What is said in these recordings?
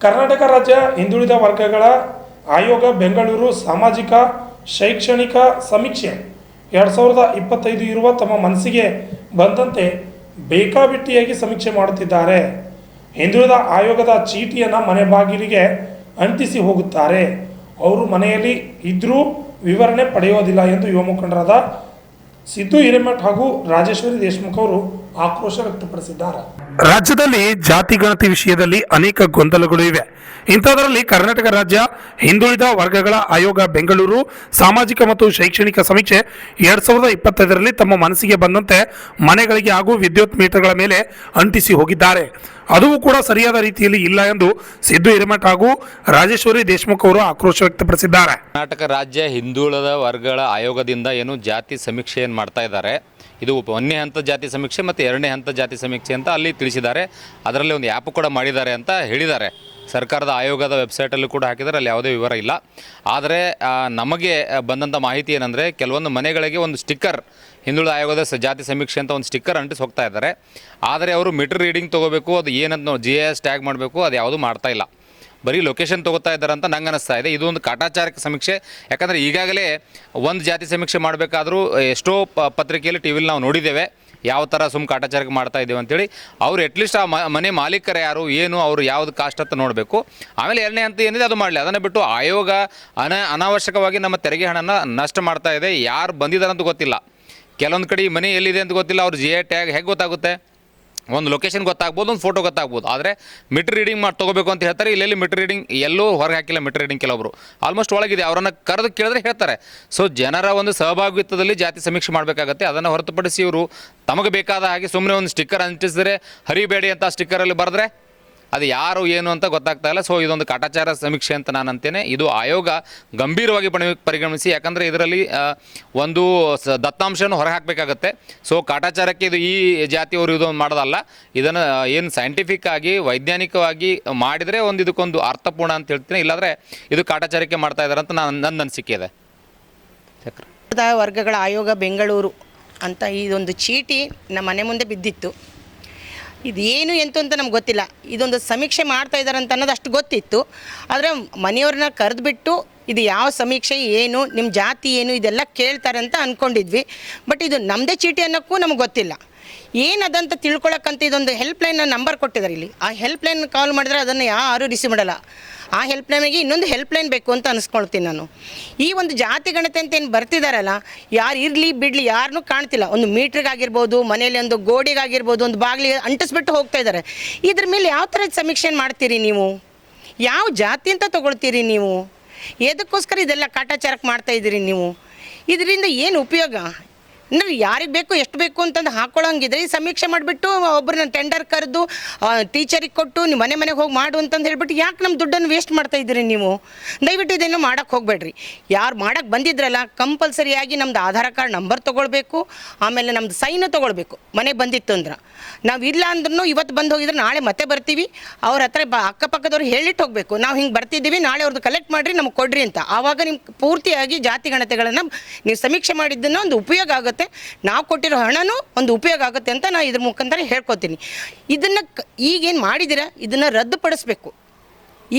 ಕರ್ನಾಟಕ ರಾಜ್ಯ ಹಿಂದುಳಿದ ವರ್ಗಗಳ ಆಯೋಗ ಬೆಂಗಳೂರು ಸಾಮಾಜಿಕ ಶೈಕ್ಷಣಿಕ ಸಮೀಕ್ಷೆ 2025 ಇರುವ ತಮ್ಮ ಮನಸ್ಸಿಗೆ ಬಂದಂತೆ ಬೇಕಾಬಿಟ್ಟಿಯಾಗಿ ಸಮೀಕ್ಷೆ ಮಾಡುತ್ತಿದ್ದಾರೆ. ಹಿಂದುಳಿದ ಆಯೋಗದ ಚೀಟಿಯನ್ನು ಮನೆ ಬಾಗಿಲಿಗೆ ಅಂಟಿಸಿ ಹೋಗುತ್ತಾರೆ. ಅವರು ಮನೆಯಲ್ಲಿ ಇದ್ದರೂ ವಿವರಣೆ ಪಡೆಯೋದಿಲ್ಲ ಎಂದು ಯುವ ಮುಖಂಡರಾದ ಸಿದ್ದು ಹಿರೇಮಠ ಹಾಗೂ ರಾಜೇಶ್ವರಿ ದೇಶಮುಖ್ ಅವರು ಆಕ್ರೋಶ ವ್ಯಕ್ತಪಡಿಸಿದ್ದಾರೆ. ರಾಜ್ಯದಲ್ಲಿ ಜಾತಿ ಗಣತಿ ವಿಷಯದಲ್ಲಿ ಅನೇಕ ಗೊಂದಲಗಳು ಇವೆ. ಇಂಥದರಲ್ಲಿ ಕರ್ನಾಟಕ ರಾಜ್ಯ ಹಿಂದುಳಿದ ವರ್ಗಗಳ ಆಯೋಗ ಬೆಂಗಳೂರು ಸಾಮಾಜಿಕ ಮತ್ತು ಶೈಕ್ಷಣಿಕ ಸಮೀಕ್ಷೆ 2025ರಲ್ಲಿ ತಮ್ಮ ಮನಸ್ಸಿಗೆ ಬಂದಂತೆ ಮನೆಗಳಿಗೆ ಹಾಗೂ ವಿದ್ಯುತ್ ಮೀಟರ್ಗಳ ಮೇಲೆ ಅಂಟಿಸಿ ಹೋಗಿದ್ದಾರೆ. ಅದು ಕೂಡ ಸರಿಯಾದ ರೀತಿಯಲ್ಲಿ ಇಲ್ಲ ಎಂದು ಸಿದ್ದು ಹಿರೇಮಠ ಹಾಗೂ ರಾಜೇಶ್ವರಿ ದೇಶಮುಖ್ ಅವರು ಆಕ್ರೋಶ ವ್ಯಕ್ತಪಡಿಸಿದ್ದಾರೆ. ಕರ್ನಾಟಕ ರಾಜ್ಯ ಹಿಂದುಳಿದ ವರ್ಗಗಳ ಆಯೋಗದಿಂದ ಏನು ಜಾತಿ ಸಮೀಕ್ಷೆಯನ್ನು ಮಾಡ್ತಾ ಇದ್ದಾರೆ, ಇದು 1ನೇ ಹಂತ ಜಾತಿ ಸಮೀಕ್ಷೆ ಮತ್ತು 2ನೇ ಹಂತ ಜಾತಿ ಸಮೀಕ್ಷೆ ಅಂತ ಅಲ್ಲಿ ತಿಳಿಸಿದ್ದಾರೆ. ಅದರಲ್ಲಿ ಒಂದು ಆ್ಯಪ್ ಕೂಡ ಮಾಡಿದ್ದಾರೆ ಅಂತ ಹೇಳಿದ್ದಾರೆ. ಸರ್ಕಾರದ ಆಯೋಗದ ವೆಬ್ಸೈಟಲ್ಲೂ ಕೂಡ ಹಾಕಿದ್ದಾರೆ, ಅಲ್ಲಿ ಯಾವುದೇ ವಿವರ ಇಲ್ಲ. ಆದರೆ ನಮಗೆ ಬಂದಂಥ ಮಾಹಿತಿ ಏನಂದರೆ, ಕೆಲವೊಂದು ಮನೆಗಳಿಗೆ ಒಂದು ಸ್ಟಿಕ್ಕರ್, ಹಿಂದುಳಿದ ಆಯೋಗದ ಜಾತಿ ಸಮೀಕ್ಷೆ ಅಂತ ಒಂದು ಸ್ಟಿಕ್ಕರ್ ಅಂಟಿಸಿ ಹೋಗ್ತಾ ಇದ್ದಾರೆ. ಆದರೆ ಅವರು ಮೀಟರ್ ರೀಡಿಂಗ್ ತೊಗೋಬೇಕು, ಅದು ಏನಂತ GIS ಟ್ಯಾಗ್ ಮಾಡಬೇಕು, ಅದು ಯಾವುದೂ ಮಾಡ್ತಾ ಇಲ್ಲ. ಬರೀ ಲೊಕೇಶನ್ ತೊಗೋತಾ ಇದ್ದಾರೆ ಅಂತ ನಂಗೆ ಅನ್ನಿಸ್ತಾ ಇದೆ. ಇದು ಒಂದು ಕಾಟಾಚಾರಕ ಸಮೀಕ್ಷೆ. ಯಾಕಂದರೆ ಈಗಾಗಲೇ ಒಂದು ಜಾತಿ ಸಮೀಕ್ಷೆ ಮಾಡಬೇಕಾದ್ರೂ ಎಷ್ಟೋ ಪತ್ರಿಕೆಯಲ್ಲಿ TVಲಿ ನಾವು ನೋಡಿದ್ದೇವೆ ಯಾವ ಥರ ಕಾಟಾಚಾರಕ್ಕೆ ಮಾಡ್ತಾ ಇದ್ದೇವೆ ಅಂತೇಳಿ. ಅವ್ರು ಅಟ್ಲೀಸ್ಟ್ ಆ ಮನೆ ಮಾಲೀಕರು ಯಾರು, ಏನು, ಅವರು ಯಾವುದು ಕಾಸ್ಟ್ ಅಂತ ನೋಡಬೇಕು. ಆಮೇಲೆ 2ನೇ ಹಂತ ಏನಿದೆ ಅದು ಮಾಡಲಿ. ಅದನ್ನು ಬಿಟ್ಟು ಆಯೋಗ ಅನಾವಶ್ಯಕವಾಗಿ ನಮ್ಮ ತೆರಿಗೆ ಹಣನ ನಷ್ಟ ಮಾಡ್ತಾ ಇದೆ. ಯಾರು ಬಂದಿದ್ದಾರೆ ಅಂತ ಗೊತ್ತಿಲ್ಲ. ಕೆಲವೊಂದು ಕಡೆ ಮನೆ ಎಲ್ಲಿದೆ ಅಂತ ಗೊತ್ತಿಲ್ಲ. ಅವ್ರು GI ಟ್ಯಾಗ್ ಹೇಗೆ ಗೊತ್ತಾಗುತ್ತೆ? ಒಂದು ಲೊಕೇಶನ್ ಗೊತ್ತಾಗ್ಬೋದು, ಒಂದು ಫೋಟೋ ಗೊತ್ತಾಗ್ಬೋದು. ಆದರೆ ಮೀಟರ್ ರೀಡಿಂಗ್ ಮಾಡಿ ತೊಗೋಬೇಕು ಅಂತ ಹೇಳ್ತಾರೆ. ಇಲ್ಲೆಲ್ಲಿ ಮೀಟರ್ ರೀಡಿಂಗ್ ಎಲ್ಲೂ ಹೊರಗೆ ಹಾಕಿಲ್ಲ. ಮೀಟರ್ ರೀಡಿಂಗ್ ಕೆಲವೊಬ್ಬರು ಆಲ್ಮೋಸ್ಟ್ ಒಳಗಿದೆ. ಅವರನ್ನು ಕರೆದು ಕೇಳಿದ್ರೆ ಹೇಳ್ತಾರೆ. ಸೊ ಜನರ ಒಂದು ಸಹಭಾಗಿತ್ವದಲ್ಲಿ ಜಾತಿ ಸಮೀಕ್ಷೆ ಮಾಡಬೇಕಾಗತ್ತೆ. ಅದನ್ನು ಹೊರತುಪಡಿಸಿ ಇವರು ತಮಗೆ ಬೇಕಾದ ಹಾಗೆ ಸುಮ್ಮನೆ ಒಂದು ಸ್ಟಿಕ್ಕರ್ ಅಂಟಿಸಿದ್ರೆ ಹರಿಬೇಡಿ ಅಂತ ಸ್ಟಿಕ್ಕರಲ್ಲಿ ಬರೆದ್ರೆ ಅದು ಯಾರು ಏನು ಅಂತ ಗೊತ್ತಾಗ್ತಾ ಇಲ್ಲ. ಸೊ ಇದೊಂದು ಕಾಟಾಚಾರ ಸಮೀಕ್ಷೆ ಅಂತ ನಾನು ಅಂತೇನೆ. ಇದು ಆಯೋಗ ಗಂಭೀರವಾಗಿ ಪರಿಗಣಿಸಿ, ಯಾಕಂದರೆ ಇದರಲ್ಲಿ ಒಂದು ದತ್ತಾಂಶವನ್ನು ಹೊರ ಹಾಕಬೇಕಾಗತ್ತೆ. ಸೊ ಕಾಟಾಚಾರಕ್ಕೆ ಇದು ಈ ಜಾತಿಯವರು ಇದು ಮಾಡೋದಲ್ಲ. ಇದನ್ನು ಏನು ಸೈಂಟಿಫಿಕ್ ಆಗಿ ವೈಜ್ಞಾನಿಕವಾಗಿ ಮಾಡಿದರೆ ಒಂದು ಇದಕ್ಕೊಂದು ಅರ್ಥಪೂರ್ಣ ಅಂತ ಹೇಳ್ತೀನಿ. ಇಲ್ಲಾಂದರೆ ಇದು ಕಾಟಾಚಾರಕ್ಕೆ ಮಾಡ್ತಾ ಇದ್ದಾರೆ ಅಂತ ನನ್ನ ಅನಿಸಿಕೆ ಇದೆ. ವರ್ಗಗಳ ಆಯೋಗ ಬೆಂಗಳೂರು ಅಂತ ಇದೊಂದು ಚೀಟಿ ನಮ್ಮ ಮನೆ ಮುಂದೆ ಬಿದ್ದಿತ್ತು. ಇದೇನು ಎಂತ ಅಂತ ನಮ್ಗೆ ಗೊತ್ತಿಲ್ಲ. ಇದೊಂದು ಸಮೀಕ್ಷೆ ಮಾಡ್ತಾ ಇದ್ದಾರೆ ಅಂತ ಅನ್ನೋದು ಅಷ್ಟು ಗೊತ್ತಿತ್ತು. ಆದರೆ ಮನೆಯವ್ರನ್ನ ಕರೆದುಬಿಟ್ಟು ಇದು ಯಾವ ಸಮೀಕ್ಷೆ, ಏನು, ನಿಮ್ಮ ಜಾತಿ ಏನು, ಇದೆಲ್ಲ ಕೇಳ್ತಾರೆ ಅಂತ ಅಂದ್ಕೊಂಡಿದ್ವಿ. ಬಟ್ ಇದು ನಮ್ಮದೇ ಚೀಟಿ ಅನ್ನೋಕ್ಕೂ ನಮ್ಗೆ ಗೊತ್ತಿಲ್ಲ. ಏನದಂತ ತಿಳ್ಕೊಳಕ್ಕಂತ ಇದೊಂದು ಹೆಲ್ಪ್ಲೈನ್ ನಂಬರ್ ಕೊಟ್ಟಿದ್ದಾರೆ ಇಲ್ಲಿ. ಆ ಹೆಲ್ಪ್ಲೈನ್ ಕಾಲ್ ಮಾಡಿದ್ರೆ ಅದನ್ನು ಯಾರೂ ರಿಸೀವ್ ಮಾಡಲ್ಲ. ಆ ಹೆಲ್ಪ್ಲೈನಿಗೆ ಇನ್ನೊಂದು ಹೆಲ್ಪ್ಲೈನ್ ಬೇಕು ಅಂತ ಅನಿಸ್ಕೊಳ್ತೀನಿ ನಾನು. ಈ ಒಂದು ಜಾತಿ ಗಣತಿ ಅಂತ ಏನು ಬರ್ತಿದ್ದಾರಲ್ಲ, ಯಾರು ಇರಲಿ ಬಿಡಲಿ ಯಾರನ್ನೂ ಕಾಣ್ತಿಲ್ಲ. ಒಂದು ಮೀಟ್ರಿಗಾಗಿರ್ಬೋದು, ಮನೆಯಲ್ಲಿ ಒಂದು ಗೋಡೆಗಾಗಿರ್ಬೋದು, ಒಂದು ಬಾಗಿಲಿಗೆ ಅಂಟಿಸ್ಬಿಟ್ಟು ಹೋಗ್ತಾ ಇದ್ದಾರೆ. ಇದ್ರ ಮೇಲೆ ಯಾವ ಥರದ ಸಮೀಕ್ಷೆ ಮಾಡ್ತೀರಿ ನೀವು? ಯಾವ ಜಾತಿ ಅಂತ ತೊಗೊಳ್ತೀರಿ ನೀವು? ಎದಕ್ಕೋಸ್ಕರ ಇದೆಲ್ಲ ಕಾಟಾಚಾರಕ್ಕೆ ಮಾಡ್ತಾಯಿದ್ದೀರಿ ನೀವು? ಇದರಿಂದ ಏನು ಉಪಯೋಗ? ಅಂದರೆ ಯಾರಿಗೆ ಬೇಕು ಎಷ್ಟು ಬೇಕು ಅಂತಂದು ಹಾಕ್ಕೊಳ್ಳೋಂಗಿದ್ರೆ ಈ ಸಮೀಕ್ಷೆ ಮಾಡಿಬಿಟ್ಟು ಒಬ್ಬರನ್ನ ಟೆಂಡರ್ ಕರೆದು ಟೀಚರಿಗೆ ಕೊಟ್ಟು ನೀವು ಮನೆ ಮನೆಗೆ ಹೋಗಿ ಮಾಡು ಅಂತಂದು ಹೇಳ್ಬಿಟ್ಟು ಯಾಕೆ ನಮ್ಮ ದುಡ್ಡನ್ನು ವೇಸ್ಟ್ ಮಾಡ್ತಾಯಿದ್ದೀರಿ ನೀವು? ದಯವಿಟ್ಟು ಇದನ್ನು ಮಾಡೋಕ್ಕೆ ಹೋಗಬೇಡ್ರಿ. ಯಾರು ಮಾಡೋಕ್ಕೆ ಬಂದಿದ್ರಲ್ಲ, ಕಂಪಲ್ಸರಿಯಾಗಿ ನಮ್ಮದು ಆಧಾರ್ ಕಾರ್ಡ್ ನಂಬರ್ ತೊಗೊಳ್ಬೇಕು. ಆಮೇಲೆ ನಮ್ಮದು ಸೈನು ತೊಗೊಳ್ಬೇಕು. ಮನೆಗೆ ಬಂದಿತ್ತು ಅಂದ್ರೆ ನಾವು ಇಲ್ಲ ಅಂದ್ರೂ ಇವತ್ತು ಬಂದು ಹೋಗಿದ್ರೆ ನಾಳೆ ಮತ್ತೆ ಬರ್ತೀವಿ. ಅವ್ರ ಹತ್ರ ಅಕ್ಕಪಕ್ಕದವ್ರು ಹೇಳಿಟ್ಟು ಹೋಗಬೇಕು, ನಾವು ಹಿಂಗೆ ಬರ್ತಿದ್ದೀವಿ, ನಾಳೆ ಅವ್ರದ್ದು ಕಲೆಕ್ಟ್ ಮಾಡಿರಿ, ನಮಗೆ ಕೊಡ್ರಿ ಅಂತ. ಆವಾಗ ನಿಮ್ಗೆ ಪೂರ್ತಿಯಾಗಿ ಜಾತಿ ಗಣತೆಗಳನ್ನು ನೀವು ಸಮೀಕ್ಷೆ ಮಾಡಿದ್ದನ್ನು ಒಂದು ಉಪಯೋಗ ಆಗುತ್ತೆ. ನಾವು ಕೊಟ್ಟಿರೋ ಹಣನೂ ಒಂದು ಉಪಯೋಗ ಆಗುತ್ತೆ ಅಂತ ನಾನು ಇದ್ರ ಮುಖಾಂತರ ಹೇಳ್ಕೊತೀನಿ. ಇದನ್ನು ಈಗೇನು ಮಾಡಿದ್ದೀರಾ ಇದನ್ನು ರದ್ದುಪಡಿಸ್ಬೇಕು.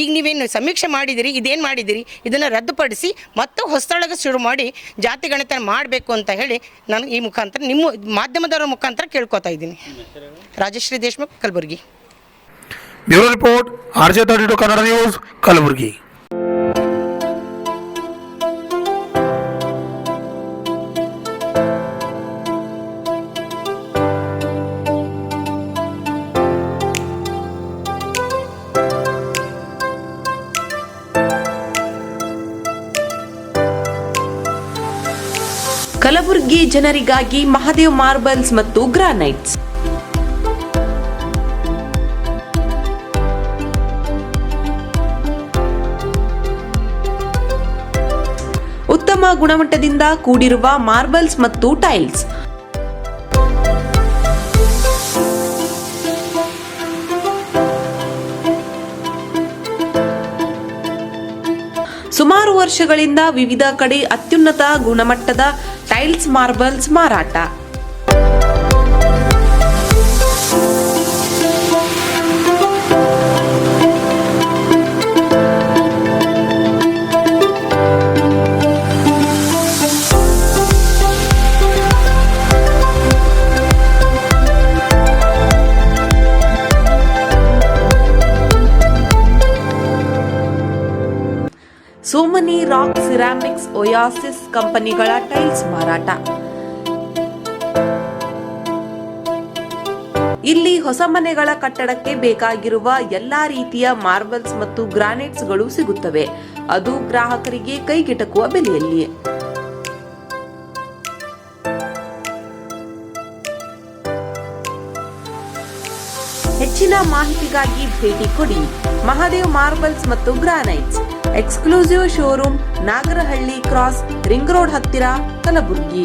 ಈಗ ನೀವೇನು ಸಮೀಕ್ಷೆ ಮಾಡಿದಿರಿ, ಇದೇನು ಮಾಡಿದಿರಿ, ಇದನ್ನು ರದ್ದುಪಡಿಸಿ ಮತ್ತು ಹೊಸದೊಳಗೆ ಶುರು ಮಾಡಿ ಜಾತಿ ಗಣತೆ ಮಾಡಬೇಕು ಅಂತ ಹೇಳಿ ನಾನು ಈ ಮುಖಾಂತರ ನಿಮ್ಮ ಮಾಧ್ಯಮದವರ ಮುಖಾಂತರ ಕೇಳ್ಕೊತಾ ಇದ್ದೀನಿ. Rajeshwari Deshmukh, Kalaburagi. Bureau report, RJ32 Kannada news, Kalaburagi. Kalaburagi ಜನರಿಗಾಗಿ ಮಹಾದೇವ್ ಮಾರ್ಬಲ್ಸ್ ಮತ್ತು ಗ್ರಾನೈಟ್ಸ್. ಉತ್ತಮ ಗುಣಮಟ್ಟದಿಂದ ಕೂಡಿರುವ ಮಾರ್ಬಲ್ಸ್ ಮತ್ತು ಟೈಲ್ಸ್. ಸುಮಾರು ವರ್ಷಗಳಿಂದ ವಿವಿಧ ಕಡೆ ಅತ್ಯುನ್ನತ ಗುಣಮಟ್ಟದ ಟೈಲ್ಸ್, ಮಾರ್ಬಲ್ಸ್ ಮಾರಾಟ. ಸೋಮನಿ ರಾಕ್ ಸಿರಾಮಿಕ್ಸ್ ಒಯಾಸಿಸ್ ಕಂಪನಿಗಳ ಟೈಲ್ಸ್ ಮಾರಾಟ. ಇಲ್ಲಿ ಹೊಸ ಮನೆಗಳ ಕಟ್ಟಡಕ್ಕೆ ಬೇಕಾಗಿರುವ ಎಲ್ಲಾ ರೀತಿಯ ಮಾರ್ಬಲ್ಸ್ ಮತ್ತು ಗ್ರಾನೈಟ್ಸ್ಗಳು ಸಿಗುತ್ತವೆ, ಅದು ಗ್ರಾಹಕರಿಗೆ ಕೈಗೆಟಕುವ ಬೆಲೆಯಲ್ಲಿ. ಹೆಚ್ಚಿನ ಮಾಹಿತಿಗಾಗಿ ಭೇಟಿ ಕೊಡಿ. ಮಹಾದೇವ್ ಮಾರ್ಬಲ್ಸ್ ಮತ್ತು granites, exclusive showroom, Nagarahalli cross, ring road ಹತ್ತಿರ, ಕಲಬುರಗಿ.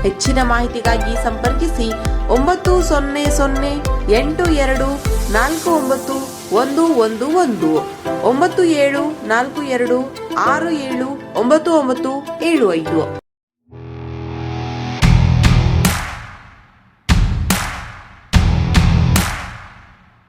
ಹೆಚ್ಚಿನ ಮಾಹಿತಿಗಾಗಿ ಸಂಪರ್ಕಿಸಿ 9008249111 9742679975.